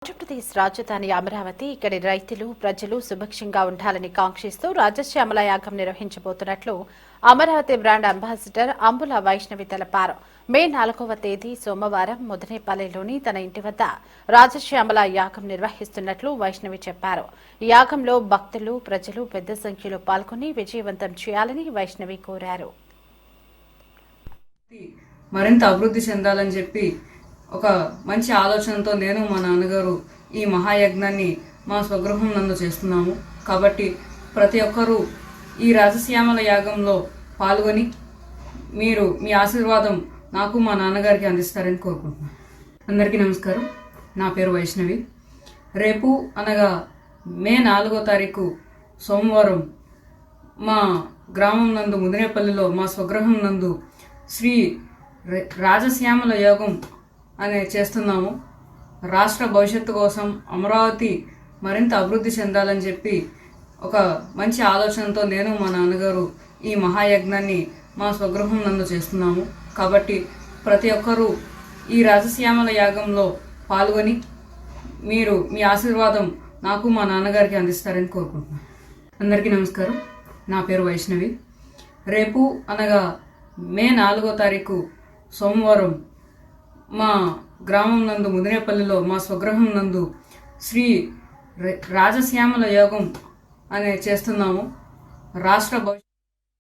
ఆంధ్రప్రదేశ్ రాజధాని అమరావతి ఇక్కడి రైతులు ప్రజలు సుభిక్షంగా ఉండాలని కాంక్షిస్తూ రాజశ్యామల యాగం నిర్వహించబోతున్నట్లు అమరావతి బ్రాండ్ అంబాసిడర్ అంబుల వైష్ణవి తెలిపారు. మే 4వ తేదీ సోమవారం ముదనేపల్లిలోని తన ఇంటి వద్ద రాజశ్యామల యాగం నిర్వహిస్తున్నట్లు వైష్ణవి చెప్పారు. ఈ యాగంలో భక్తులు ప్రజలు పెద్ద సంఖ్యలో పాల్గొని విజయవంతం చేయాలని వైష్ణవి కోరారు. మరింత అభివృద్ధి చెందాలని చెప్పి ఒక మంచి ఆలోచనతో నేను మా నాన్నగారు ఈ మహాయజ్ఞాన్ని మా స్వగృహం నందు చేస్తున్నాము. కాబట్టి ప్రతి ఒక్కరూ ఈ రాజశ్యామల యాగంలో పాల్గొని మీరు మీ ఆశీర్వాదం నాకు మా నాన్నగారికి అందిస్తారని కోరుకుంటున్నాను. అందరికీ నమస్కారం. నా పేరు వైష్ణవి. రేపు అనగా మే 4వ తారీఖు సోమవారం మా గ్రామం నందు ముదినేపల్లిలో మా స్వగృహం నందు శ్రీ రాజశ్యామల యాగం అనే చేస్తున్నాము. రాష్ట్ర భవిష్యత్తు కోసం అమరావతి మరింత అభివృద్ధి చెందాలని చెప్పి ఒక మంచి ఆలోచనతో నేను మా నాన్నగారు ఈ మహాయజ్ఞాన్ని మా స్వగృహం నందు చేస్తున్నాము. కాబట్టి ప్రతి ఒక్కరూ ఈ రాజశ్యామల యాగంలో పాల్గొని మీరు మీ ఆశీర్వాదం నాకు మా నాన్నగారికి అందిస్తారని కోరుకుంటున్నాను. అందరికీ నమస్కారం. నా పేరు వైష్ణవి. రేపు అనగా మే 4వ తారీఖు సోమవారం మా గ్రామం నందు ముదినేపల్లిలో మా స్వగృహం నందు శ్రీ రాజశ్యామల యాగం అనే చేస్తున్నాము. రాష్ట్ర